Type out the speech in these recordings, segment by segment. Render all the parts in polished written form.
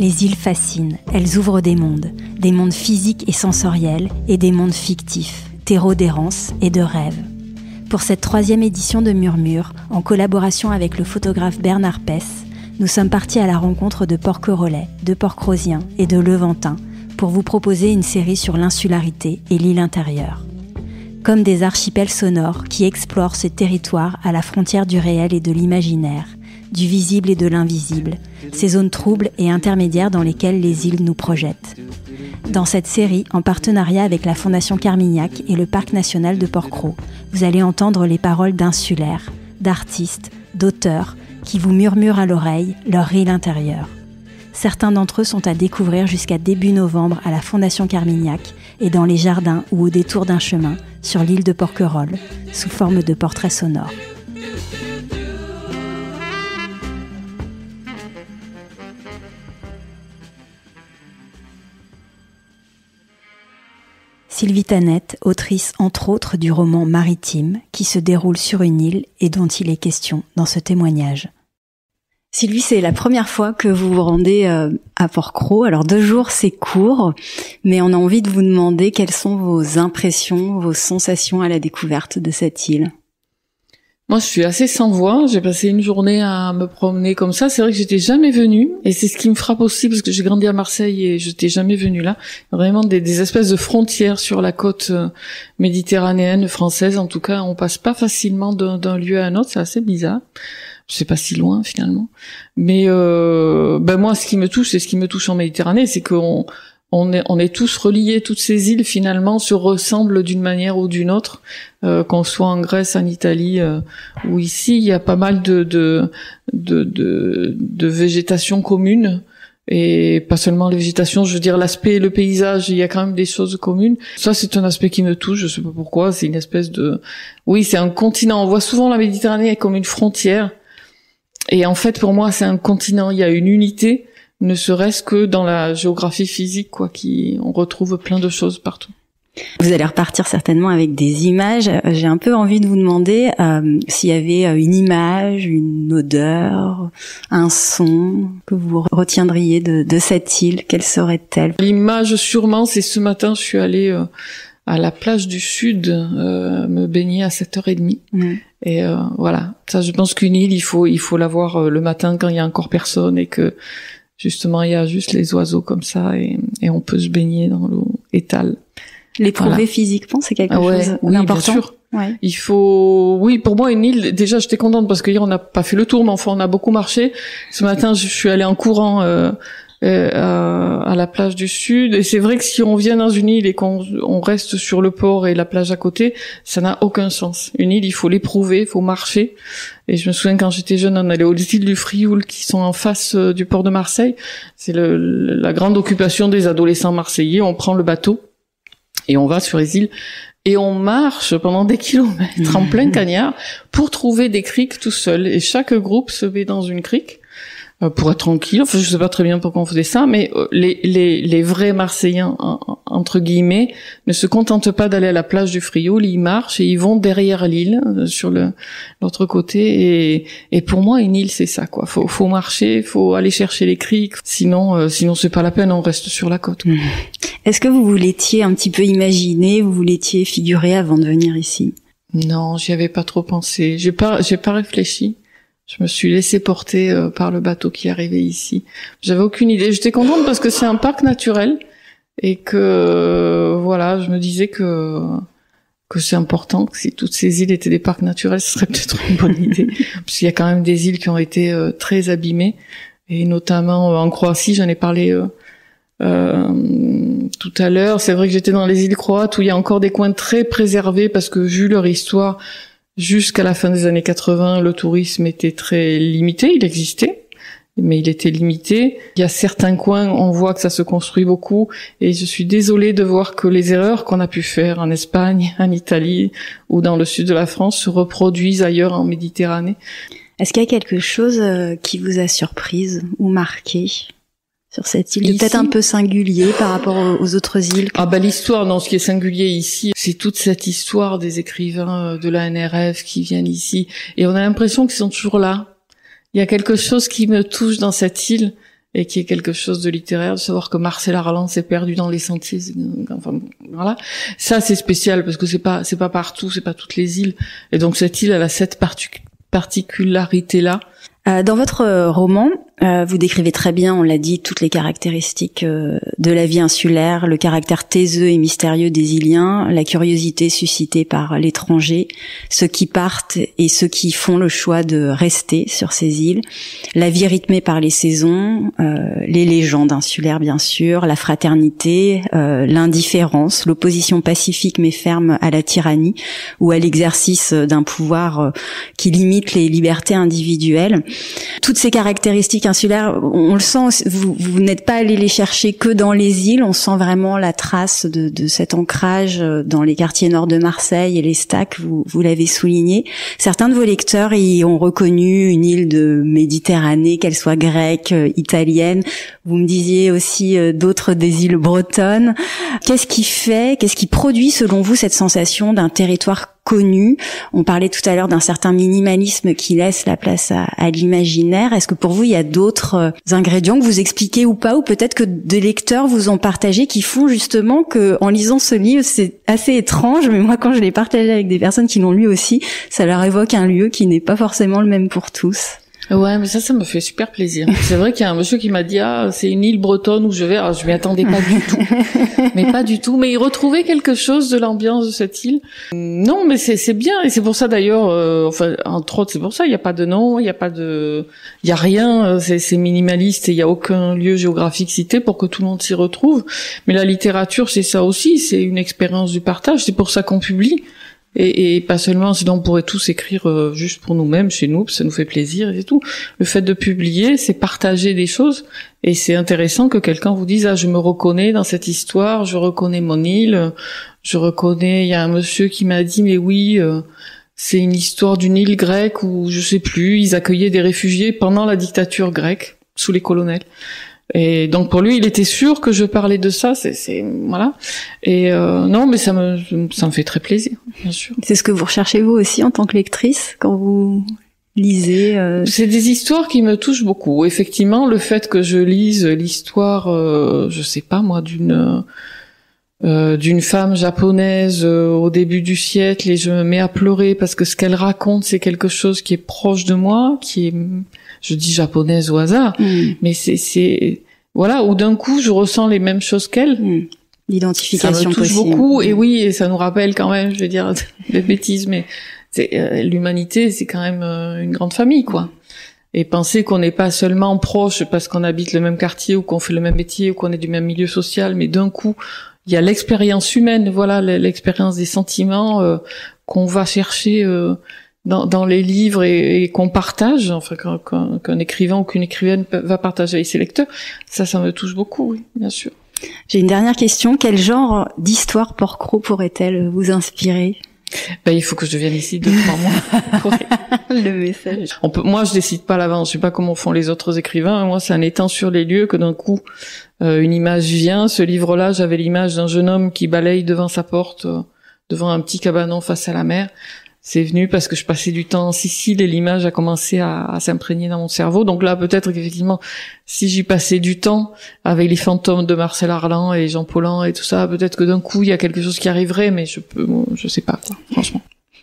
Les îles fascinent, elles ouvrent des mondes physiques et sensoriels et des mondes fictifs, terreaux d'errance et de rêve. Pour cette 3e édition de Murmure, en collaboration avec le photographe Bernard Pess, nous sommes partis à la rencontre de Porquerolles, de Port-Crozien et de Levantin pour vous proposer une série sur l'insularité et l'île intérieure. Comme des archipels sonores qui explorent ce territoire à la frontière du réel et de l'imaginaire, du visible et de l'invisible, ces zones troubles et intermédiaires dans lesquelles les îles nous projettent. Dans cette série, en partenariat avec la Fondation Carmignac et le Parc national de Port-Cros, vous allez entendre les paroles d'insulaires, d'artistes, d'auteurs qui vous murmurent à l'oreille leur île intérieure. Certains d'entre eux sont à découvrir jusqu'à début novembre à la Fondation Carmignac et dans les jardins ou au détour d'un chemin sur l'île de Porquerolles, sous forme de portraits sonores. Sylvie Tanette, autrice entre autres du roman Maritime, qui se déroule sur une île et dont il est question dans ce témoignage. Sylvie, c'est la première fois que vous vous rendez à Port-Cros. Alors 2 jours, c'est court, mais on a envie de vous demander quelles sont vos impressions, vos sensations à la découverte de cette île. Moi, je suis assez sans voix. J'ai passé une journée à me promener comme ça. C'est vrai que j'étais jamais venue. Et c'est ce qui me frappe aussi, parce que j'ai grandi à Marseille et j'étais jamais venue là. Vraiment des espèces de frontières sur la côte méditerranéenne française. En tout cas, on passe pas facilement d'un lieu à un autre. C'est assez bizarre. C'est pas si loin, finalement. Mais, moi, ce qui me touche, c'est ce qui me touche en Méditerranée, c'est on est tous reliés, toutes ces îles finalement se ressemblent d'une manière ou d'une autre, qu'on soit en Grèce, en Italie ou ici, il y a pas mal de végétation commune, et pas seulement la végétation, je veux dire l'aspect, le paysage, il y a quand même des choses communes. Ça, c'est un aspect qui me touche, je sais pas pourquoi, c'est une espèce oui, c'est un continent. On voit souvent la Méditerranée comme une frontière, et en fait pour moi c'est un continent, il y a une unité, ne serait-ce que dans la géographie physique, on retrouve plein de choses partout. Vous allez repartir certainement avec des images. J'ai un peu envie de vous demander s'il y avait une image, une odeur, un son que vous retiendriez de cette île. Quelle serait-elle? L'image, sûrement, c'est ce matin, je suis allée à la plage du Sud me baigner à 7h30. Et voilà, ça, je pense qu'une île, il faut la voir le matin quand il y a encore personne et que justement, il y a juste les oiseaux comme ça et on peut se baigner dans l'eau étale. L'éprouver physiquement, c'est quelque chose d'important. Bien sûr. Ouais. Oui, pour moi, une île, déjà, j'étais contente parce qu'hier, on n'a pas fait le tour, mais enfin, on a beaucoup marché. Ce matin, je suis allée en courant à la plage du Sud. Et c'est vrai que si on vient dans une île et qu'on reste sur le port et la plage à côté, ça n'a aucun sens. Une île, il faut l'éprouver, il faut marcher. Et je me souviens quand j'étais jeune, on allait aux îles du Frioul qui sont en face du port de Marseille. C'est la grande occupation des adolescents marseillais. On prend le bateau et on va sur les îles. Et on marche pendant des kilomètres en plein cagnard pour trouver des criques tout seul. Et chaque groupe se met dans une crique pour être tranquille. Enfin, je sais pas très bien pourquoi on faisait ça, mais les vrais Marseillais, entre guillemets, ne se contentent pas d'aller à la plage du Frioul. Ils marchent et ils vont derrière l'île, sur l'autre côté. Et pour moi, une île, c'est ça, quoi. Faut marcher, faut aller chercher les criques. Sinon c'est pas la peine, on reste sur la côte. Est-ce que vous l'étiez un petit peu imaginé, vous l'étiez figuré avant de venir ici? Non, j'y avais pas trop pensé. J'ai pas réfléchi. Je me suis laissée porter par le bateau qui arrivait ici. J'avais aucune idée. J'étais contente parce que c'est un parc naturel et que voilà, je me disais que c'est important, que si toutes ces îles étaient des parcs naturels, ce serait peut-être une bonne idée. Parce qu'il y a quand même des îles qui ont été très abîmées, et notamment en Croatie, j'en ai parlé tout à l'heure. C'est vrai que j'étais dans les îles croates où il y a encore des coins très préservés parce que vu leur histoire, jusqu'à la fin des années 80, le tourisme était très limité. Il existait, mais il était limité. Il y a certains coins, on voit que ça se construit beaucoup, et je suis désolée de voir que les erreurs qu'on a pu faire en Espagne, en Italie ou dans le sud de la France se reproduisent ailleurs en Méditerranée. Est-ce qu'il y a quelque chose qui vous a surprise ou marqué sur cette île, peut-être un peu singulier par rapport aux autres îles? L'histoire, non, ce qui est singulier ici, c'est toute cette histoire des écrivains de la NRF qui viennent ici, et on a l'impression qu'ils sont toujours là. Il y a quelque chose qui me touche dans cette île, et qui est quelque chose de littéraire, de savoir que Marcel Arlan s'est perdu dans les sentiers. Enfin, voilà. Ça, c'est spécial parce que c'est pas partout, c'est pas toutes les îles. Et donc, cette île, elle a cette particularité-là. Dans votre roman, vous décrivez très bien, on l'a dit, toutes les caractéristiques de la vie insulaire, le caractère taiseux et mystérieux des Iliens, la curiosité suscitée par l'étranger, ceux qui partent et ceux qui font le choix de rester sur ces îles, la vie rythmée par les saisons, les légendes insulaires bien sûr, la fraternité, l'indifférence, l'opposition pacifique mais ferme à la tyrannie ou à l'exercice d'un pouvoir qui limite les libertés individuelles. Toutes ces caractéristiques insulaires, on le sent, vous n'êtes pas allé les chercher que dans les îles, on sent vraiment la trace de cet ancrage dans les quartiers nord de Marseille et les stacks, vous l'avez souligné. Certains de vos lecteurs y ont reconnu une île de Méditerranée, qu'elle soit grecque, italienne. Vous me disiez aussi d'autres des îles bretonnes. Qu'est-ce qui produit selon vous cette sensation d'un territoire connu? On parlait tout à l'heure d'un certain minimalisme qui laisse la place à l'imaginaire. Est-ce que pour vous, il y a d'autres ingrédients que vous expliquez ou pas, ou peut-être que des lecteurs vous ont partagé qui font justement que, en lisant ce livre, c'est assez étrange, mais moi, quand je l'ai partagé avec des personnes qui l'ont lu aussi, ça leur évoque un lieu qui n'est pas forcément le même pour tous. Ouais, mais ça me fait super plaisir. C'est vrai qu'il y a un monsieur qui m'a dit, c'est une île bretonne où je vais. Alors, je m'y attendais pas du tout. Mais pas du tout. Mais il retrouvait quelque chose de l'ambiance de cette île. Non, mais c'est bien. Et c'est pour ça d'ailleurs, enfin, entre autres, c'est pour ça, il n'y a pas de nom, il y a rien, c'est minimaliste et il y a aucun lieu géographique cité pour que tout le monde s'y retrouve. Mais la littérature, c'est ça aussi, c'est une expérience du partage. C'est pour ça qu'on publie. Et pas seulement, sinon on pourrait tous écrire juste pour nous-mêmes, chez nous, ça nous fait plaisir et c'est tout. Le fait de publier, c'est partager des choses, et c'est intéressant que quelqu'un vous dise, je me reconnais dans cette histoire, je reconnais mon île, il y a un monsieur qui m'a dit, mais oui, c'est une histoire d'une île grecque où, je sais plus, ils accueillaient des réfugiés pendant la dictature grecque, sous les colonels. Et donc pour lui, il était sûr que je parlais de ça, c'est voilà. Et non, mais ça me fait très plaisir, bien sûr. C'est ce que vous recherchez vous aussi en tant que lectrice quand vous lisez C'est des histoires qui me touchent beaucoup. Effectivement, le fait que je lise l'histoire, je sais pas moi, d'une femme japonaise au début du siècle, et je me mets à pleurer parce que ce qu'elle raconte, c'est quelque chose qui est proche de moi, qui est, je dis japonaise au hasard, mais c'est voilà, où d'un coup je ressens les mêmes choses qu'elle. L'identification ça me touche possible. beaucoup, et oui, et ça nous rappelle quand même, je vais dire des bêtises, mais l'humanité, c'est quand même une grande famille, quoi. Et penser qu'on n'est pas seulement proche parce qu'on habite le même quartier ou qu'on fait le même métier ou qu'on est du même milieu social, mais d'un coup il y a l'expérience humaine, voilà, l'expérience des sentiments qu'on va chercher dans les livres et qu'on partage, enfin qu'un écrivain ou qu'une écrivaine va partager avec ses lecteurs. Ça me touche beaucoup, oui, bien sûr. J'ai une dernière question. Quel genre d'histoire porcro pourrait-elle vous inspirer? Il faut que je devienne ici 2-3 mois. Le message. Moi, je décide pas à l'avance. Je sais pas comment font les autres écrivains. Moi, c'est en étant sur les lieux que d'un coup, une image vient. Ce livre-là, j'avais l'image d'un jeune homme qui balaye devant sa porte, devant un petit cabanon face à la mer. C'est venu parce que je passais du temps en Sicile et l'image a commencé à s'imprégner dans mon cerveau. Donc là, peut-être qu'effectivement, si j'y passais du temps avec les fantômes de Marcel Arlan et Jean Paulhan et tout ça, peut-être que d'un coup, il y a quelque chose qui arriverait, mais je sais pas, quoi, franchement.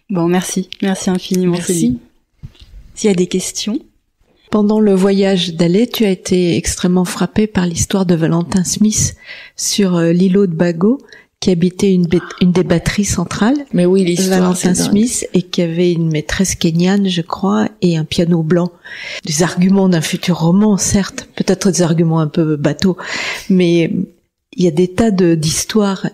Bon, merci. Merci infiniment. Merci. S'il y a des questions. Pendant le voyage d'Alais, tu as été extrêmement frappé par l'histoire de Valentin Smith sur l'îlot de Bagot, qui habitait une des batteries centrales. Mais oui, l'histoire, Valentin Smith, et qui avait une maîtresse kenyane, je crois, et un piano blanc. Des arguments d'un futur roman, certes, peut-être des arguments un peu bateaux, mais il y a des tas d'histoires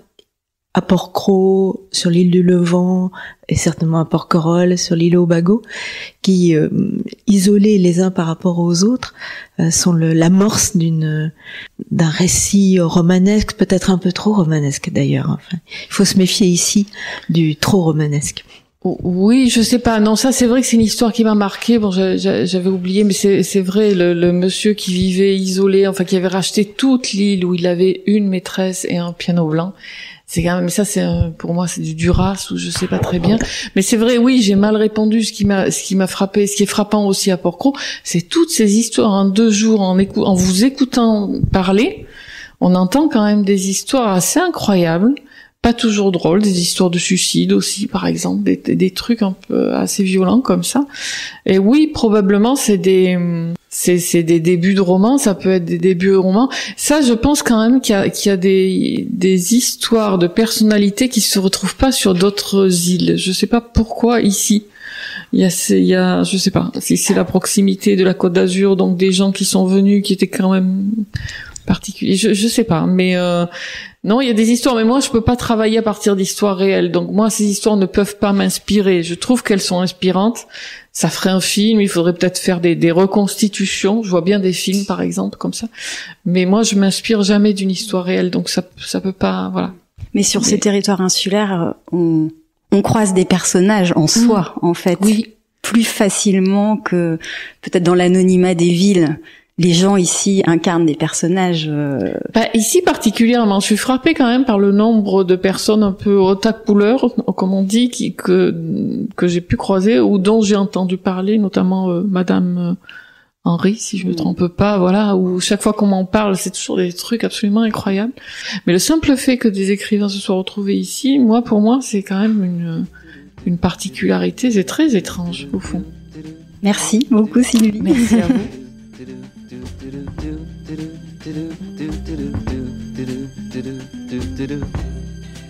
à Port-Cros, sur l'île du Levant, et certainement à Porquerolles, sur l'île aux Bagot, qui, isolés les uns par rapport aux autres, sont l'amorce d'un récit romanesque, peut-être un peu trop romanesque d'ailleurs. Enfin, il faut se méfier ici du trop romanesque. Oui, je sais pas. Non, ça c'est vrai que c'est une histoire qui m'a marqué. Bon, j'avais oublié, mais c'est vrai, le monsieur qui vivait isolé, enfin qui avait racheté toute l'île où il avait une maîtresse et un piano blanc. c'est quand même, ça c'est pour moi c'est du Duras ou je sais pas très bien, mais c'est vrai, oui, j'ai mal répondu. Ce qui m'a frappé, ce qui est frappant aussi à Porquerolles, c'est toutes ces histoires en 2 jours, en vous écoutant parler, on entend quand même des histoires assez incroyables, pas toujours drôles, des histoires de suicide aussi, par exemple, des trucs un peu assez violents comme ça. Et oui, probablement c'est des débuts de romans, ça peut être des débuts de romans. Ça, je pense quand même qu'il y a des histoires de personnalités qui se retrouvent pas sur d'autres îles. Je sais pas pourquoi ici. Il y a, je sais pas, si c'est la proximité de la Côte d'Azur, donc des gens qui sont venus, qui étaient quand même particuliers. Je sais pas, mais non, il y a des histoires, mais moi je peux pas travailler à partir d'histoires réelles. Donc moi, ces histoires ne peuvent pas m'inspirer. Je trouve qu'elles sont inspirantes. Ça ferait un film, il faudrait peut-être faire des reconstitutions. Je vois bien des films, par exemple, comme ça. Mais moi, je m'inspire jamais d'une histoire réelle, donc ça peut pas, voilà. Mais sur ces territoires insulaires, on croise des personnages en soi, en fait. Oui. Plus facilement que peut-être dans l'anonymat des villes. Les gens ici incarnent des personnages. Ici particulièrement, je suis frappée quand même par le nombre de personnes un peu haute couleur, comme on dit, que j'ai pu croiser ou dont j'ai entendu parler, notamment Madame Henry, si je me trompe pas, voilà, où chaque fois qu'on m'en parle, c'est toujours des trucs absolument incroyables. Mais le simple fait que des écrivains se soient retrouvés ici, pour moi, c'est quand même une particularité, c'est très étrange au fond. Merci beaucoup Sylvie. Merci à vous.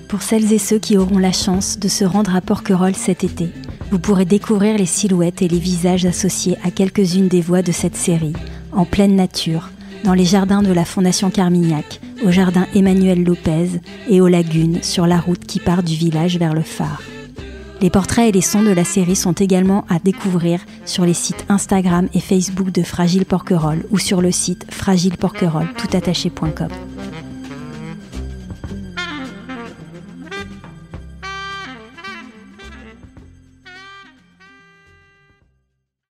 Pour celles et ceux qui auront la chance de se rendre à Porquerolles cet été, vous pourrez découvrir les silhouettes et les visages associés à quelques-unes des voix de cette série, en pleine nature, dans les jardins de la Fondation Carmignac, au jardin Emmanuel Lopez et aux lagunes sur la route qui part du village vers le phare. Les portraits et les sons de la série sont également à découvrir sur les sites Instagram et Facebook de Fragile Porquerolles ou sur le site fragileporquerolles toutattaché.com.